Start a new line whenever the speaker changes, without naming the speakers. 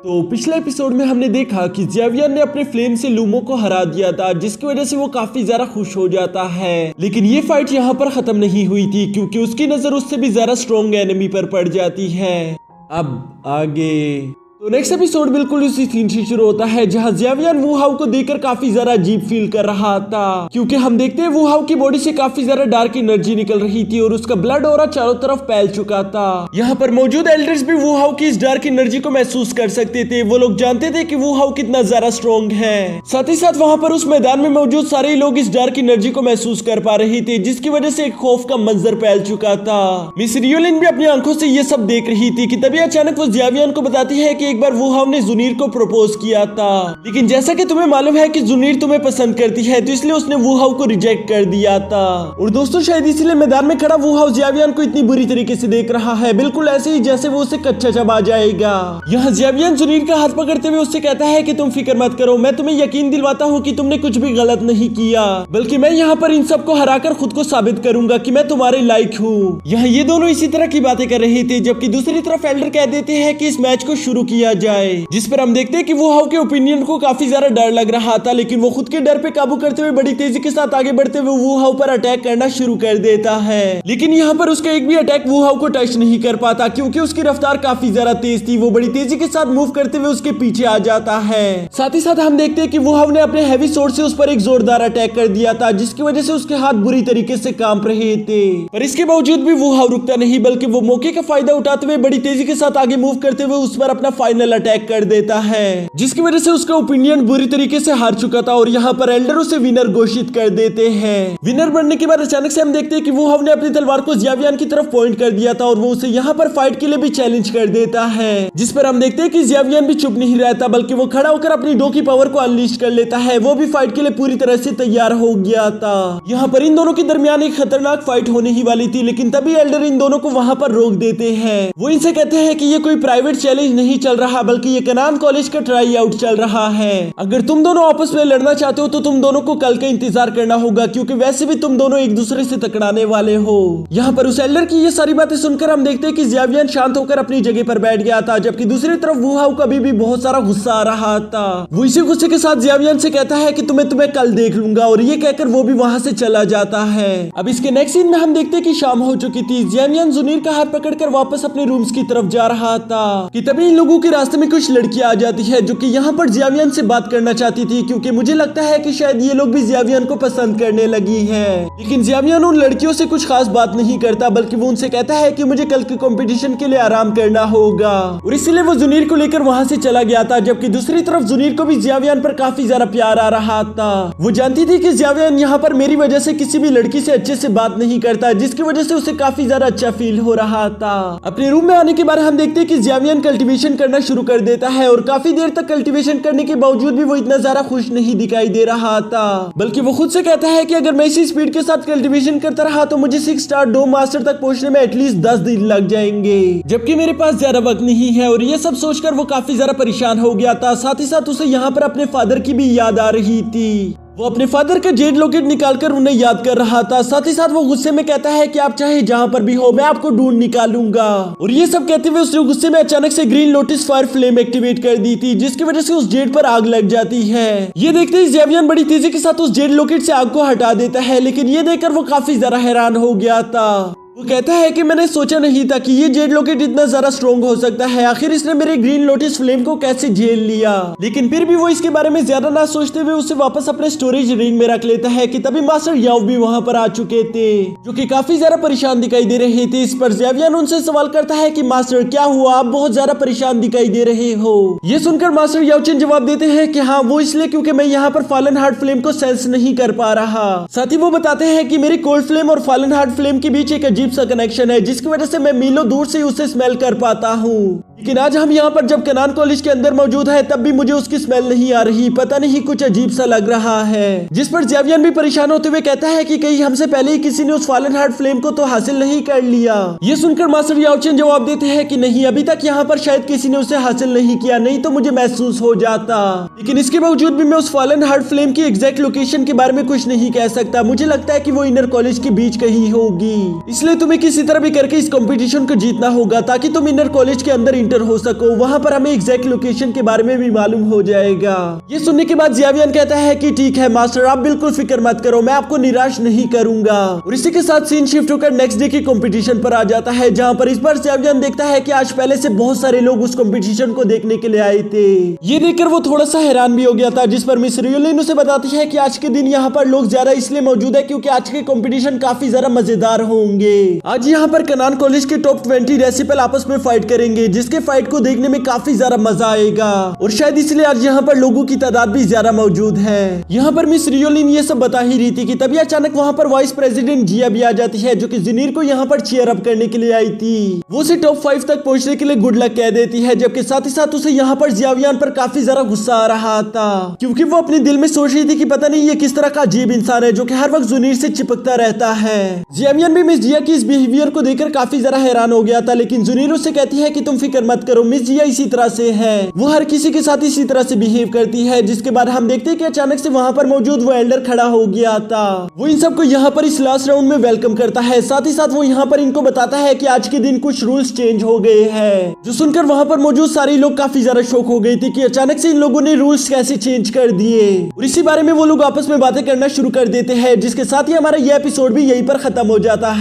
तो पिछले एपिसोड में हमने देखा कि ज़ेवियर ने अपने फ्लेम से लूमो को हरा दिया था, जिसकी वजह से वो काफी ज्यादा खुश हो जाता है। लेकिन ये फाइट यहाँ पर खत्म नहीं हुई थी, क्योंकि उसकी नजर उससे भी ज्यादा स्ट्रॉन्ग एनिमी पर पड़ जाती है। अब आगे तो नेक्स्ट एपिसोड बिल्कुल उसी सीन से शुरू होता है, जहां ज़ेवियर वू हाउ को देखकर काफी ज्यादा अजीब फील कर रहा था, क्योंकि हम देखते हैं वू हाउ की बॉडी से काफी ज्यादा डार्क एनर्जी निकल रही थी और उसका ब्लड ऑरा चारों तरफ फैल चुका था। यहाँ पर मौजूद एल्डर्स भी वू हाउ की इस डार्क एनर्जी को महसूस कर सकते थे। वो लोग जानते थे कि वू हाउ कितना ज्यादा स्ट्रॉन्ग है। साथ ही साथ वहाँ पर उस मैदान में मौजूद सारे लोग इस डार्क एनर्जी को महसूस कर पा रहे थे, जिसकी वजह से एक खौफ का मंजर फैल चुका था। मिस रियोलिन भी अपनी आंखों से ये सब देख रही थी कि तभी अचानक वो ज़ेवियर को बताती है कि एक बार वू हाउ ने जुनीर को प्रपोज किया था, लेकिन जैसा कि तुम्हें मालूम है कि जुनीर तुम्हें पसंद करती है, तो इसलिए उसने वू हाउ को रिजेक्ट कर दिया था। और दोस्तों शायद इसलिए मैदान में खड़ा वू हाउ ज़ेवियर को इतनी बुरी तरीके से देख रहा है, बिल्कुल ऐसे ही जैसे वो उसे कच्चा चबा जाएगा। यहाँ ज़ेवियर जुनीर का हाथ पकड़ते हुए उससे कहता है कि तुम फिक्र मत करो, मैं तुम्हें यकीन दिलवाता हूँ कि तुमने कुछ भी गलत नहीं किया, बल्कि मैं यहाँ पर इन सबको हराकर खुद को साबित करूंगा कि मैं तुम्हारे लायक हूँ। यहाँ ये दोनों इसी तरह की बातें कर रहे थे, जबकि दूसरी तरफ एल्डर कह देते हैं कि इस मैच को शुरू किया जाए, जिस पर हम देखते हैं कि वू हाउ के ओपिनियन को काफी ज्यादा डर लग रहा था, लेकिन वो खुद के डर पे काबू करते हुए बड़ी तेजी के साथ आगे बढ़ते हुए वू हाउ पर अटैक करना शुरू कर देता है। लेकिन यहाँ पर उसका एक भी अटैक वू हाउ को टच नहीं कर पाता, क्योंकि उसकी रफ्तार काफी ज्यादा तेज थी। वो बड़ी तेजी के साथ मूव करते हुए उसके पीछे आ जाता है। साथ ही साथ हम देखते हैं कि वू हाउ ने अपने हैवी सोर्ड से उस पर एक जोरदार अटैक कर दिया था, जिसकी वजह से उसके हाथ बुरी तरीके से कांप रहे थे। पर इसके बावजूद भी वू हाउ रुकता नहीं, बल्कि वो मौके का फायदा उठाते हुए बड़ी तेजी के साथ आगे मूव करते हुए उस पर अपना फाइनल अटैक कर देता है, जिसकी वजह से उसका ओपिनियन बुरी तरीके से हार चुका था। और यहाँ पर एल्डर उसे विनर घोषित कर देते हैं। विनर बनने के बाद अचानक से हम देखते हैं कि वू हाउ ने अपनी तलवार को ज़ेवियर की तरफ पॉइंट कर दिया था और वो उसे यहाँ पर फाइट के लिए भी चैलेंज कर देता है, जिस पर हम देखते हैं कि ज़ेवियर भी चुप नहीं रहता, बल्कि वो खड़ा होकर अपनी डो की पावर को अनलीश कर लेता है। वो भी फाइट के लिए पूरी तरह से तैयार हो गया था। यहाँ पर इन दोनों के दरमियान एक खतरनाक फाइट होने ही वाली थी, लेकिन तभी एल्डर इन दोनों को वहाँ पर रोक देते हैं। वो इनसे कहते हैं कि ये कोई प्राइवेट चैलेंज नहीं चल रहा, बल्कि ये कनान कॉलेज का ट्राई आउट चल रहा है। अगर तुम दोनों आपस में लड़ना चाहते हो तो तुम दोनों को कल का इंतजार करना होगा, क्योंकि वैसे भी तुम दोनों एक दूसरे से टकराने वाले हो। यहाँ पर उस एल्डर की ये सारी बातें सुनकर हम देखते हैं कि ज़ेवियर शांत होकर अपनी जगह पर बैठ गया था, जबकि दूसरी तरफ वू हाउ का भी बहुत सारा गुस्सा आ रहा था। वो इसी गुस्से के साथ ज़ेवियर से कहता है कि तुम्हें कल देख लूंगा, और ये कहकर वो भी वहाँ से चला जाता है। अब इसके नेक्स्ट सीन में हम देखते हैं कि शाम हो चुकी थी। ज़ेवियर जुनीर का हाथ पकड़कर वापस अपने रूम्स की तरफ जा रहा था कि तभी इन लोगों के रास्ते में कुछ लड़कियां आ जाती है, जो कि यहाँ पर ज़ेवियर से बात करना चाहती थी, क्योंकि मुझे लगता है कि शायद ये लोग भी ज़ेवियर को पसंद करने लगी है। लेकिन ज़ेवियर उन लड़कियों से कुछ खास बात नहीं करता, बल्कि वो उनसे कहता है कि मुझे कल के कंपटीशन के लिए आराम करना होगा, और इसलिए वो जुनीर को लेकर वहाँ से चला गया था। जबकि दूसरी तरफ जुनीर को भी ज़ेवियर पर काफी ज्यादा प्यार आ रहा था। वो जानती थी कि ज़ेवियर यहाँ पर मेरी वजह से किसी भी लड़की से अच्छे से बात नहीं करता, जिसकी वजह से उसे काफी ज्यादा अच्छा फील हो रहा था। अपने रूम में आने के बाद हम देखते हैं कि ज़ेवियर कल्टीवेशन करना शुरू कर देता है, और काफी देर तक कल्टीवेशन करने के बावजूद भी वो इतना ज्यादा खुश नहीं दिखाई दे रहा था, बल्कि वो खुद से कहता है कि अगर मैं इसी स्पीड के साथ कल्टीवेशन करता रहा तो मुझे 6 स्टार डोम मास्टर तक पहुंचने में एटलीस्ट 10 दिन लग जाएंगे, जबकि मेरे पास ज्यादा वक्त नहीं है। और ये सब सोचकर वो काफी ज्यादा परेशान हो गया था। साथ ही साथ उसे यहाँ पर अपने फादर की भी याद आ रही थी। वो अपने फादर का जेड लॉकेट निकालकर उन्हें याद कर रहा था। साथ ही साथ वो गुस्से में कहता है कि आप चाहे जहां पर भी हो, मैं आपको ढूंढ निकालूंगा। और ये सब कहते हुए उसने गुस्से में अचानक से green lotus fire flame activate कर दी थी, जिसकी वजह से उस जेड पर आग लग जाती है। ये देखते ही ज़ेवियर बड़ी तेजी के साथ उस जेड लॉकेट से आग को हटा देता है, लेकिन ये देखकर वो काफी ज्यादा हैरान हो गया था। वो कहता है कि मैंने सोचा नहीं था कि ये जेड लॉकेट इतना ज्यादा स्ट्रॉन्ग हो सकता है। आखिर इसने मेरे ग्रीन लोटस फ्लेम को कैसे झेल लिया। लेकिन फिर भी वो इसके बारे में ज्यादा ना सोचते हुए उसे वापस अपने स्टोरेज रिंग में रख लेता है कि तभी मास्टर याओ भी वहां पर आ चुके थे, जो कि काफी ज्यादा परेशान दिखाई दे रहे थे। इस पर ज़ेवियर उनसे सवाल करता है कि मास्टर क्या हुआ, आप बहुत ज्यादा परेशान दिखाई दे रहे हो। ये सुनकर मास्टर याओचन जवाब देते हैं कि हाँ वो इसलिए क्योंकि मैं यहाँ पर फॉलन हार्ट फ्लेम को सेंस नहीं कर पा रहा। साथ ही वो बताते हैं कि मेरी कोल्ड फ्लेम और फॉलन हार्ट फ्लेम के बीच एक अजीब सा कनेक्शन है, जिसकी वजह से मैं मीलों दूर से उसे स्मेल कर पाता हूँ। लेकिन आज हम यहाँ पर जब कनान कॉलेज के अंदर मौजूद है, तब भी मुझे उसकी स्मेल नहीं आ रही। पता नहीं कुछ अजीब सा लग रहा है। जिस पर ज़ेवियर भी परेशान होते हुए कहता है कि कहीं हमसे पहले ही किसी ने उस फॉलन हार्ट फ्लेम को तो हासिल नहीं कर लिया। ये सुनकर मास्टर याओचन जवाब देते हैं कि नहीं, अभी तक यहाँ पर शायद किसी ने उसे हासिल नहीं किया, नहीं तो मुझे महसूस हो जाता। लेकिन इसके बावजूद भी मैं उस फॉलन हार्ट फ्लेम की एग्जैक्ट लोकेशन के बारे में कुछ नहीं कह सकता। मुझे लगता है कि वो इनर कॉलेज के बीच कहीं होगी, इसलिए तुम्हें किसी तरह भी करके इस कंपटीशन को जीतना होगा ताकि तुम इंटर कॉलेज के अंदर इंटर हो सको। वहां पर हमें एग्जैक्ट लोकेशन के बारे में भी मालूम हो जाएगा। ये सुनने के बाद जियावियन कहता है कि ठीक है मास्टर, आप बिल्कुल फिक्र मत करो, मैं आपको निराश नहीं करूंगा। और इसी के साथ सीन शिफ्ट होकर नेक्स्ट डे की कंपटीशन पर आ जाता है, जहां पर इस बार जियावियन देखता है कि आज पहले से बहुत सारे लोग उस कंपटीशन को देखने के लिए आए थे। ये देखकर वो थोड़ा सा हैरान भी हो गया था, जिस पर मिस रियोलिन उसे बताती है कि आज के दिन यहाँ पर लोग ज्यादा इसलिए मौजूद है क्योंकि आज के कंपटीशन काफी ज्यादा मजेदार होंगे। आज यहाँ पर कनान कॉलेज के टॉप 20 रेसिपल आपस में फाइट करेंगे, जिसके फाइट को देखने में काफी ज्यादा मजा आएगा और शायद इसलिए आज यहाँ पर लोगों की तादाद भी ज्यादा मौजूद है। यहाँ पर मिस रियोलिन ये सब बता ही रही थी कि तभी अचानक वहाँ पर वाइस प्रेसिडेंट जिया भी आ जाती है, जो कि जिनीर को यहाँ पर चीयर अप करने के लिए आई थी। वो उसे टॉप 5 तक पहुंचने के लिए गुड लक कह देती है, जबकि साथ ही साथ उसे यहाँ पर जियावियन पर काफी ज्यादा गुस्सा आ रहा था, क्योंकि वो अपने दिल में सोच रही थी कि पता नहीं ये किस तरह का अजीब इंसान है जो कि हर वक्त जुनीर से चिपकता रहता है। जियावियन भी मिस जिया की इस बिहेवियर को देखकर काफी ज्यादा हैरान हो गया था, लेकिन जुनीर उससे कहती है कि तुम फिक्र मत करो, मिस जिया इसी तरह से है, वो हर किसी के साथ इसी तरह से बिहेव करती है। जिसके बाद हम देखते हैं कि अचानक से वहाँ पर मौजूद वो एल्डर खड़ा हो गया था। वो इन सबको यहाँ पर इस लास्ट राउंड में वेलकम करता है, साथ ही साथ वो यहाँ पर इनको बताता है कि आज के दिन कुछ रूल्स चेंज हो गए हैं, जो सुनकर वहाँ पर मौजूद सारे लोग काफी ज्यादा शॉक हो गए थे कि अचानक से इन लोगों ने रूल्स कैसे चेंज कर दिए। और इसी बारे में वो लोग आपस में बातें करना शुरू कर देते हैं, जिसके साथ ही हमारा यह एपिसोड भी यहीं पर खत्म हो जाता है।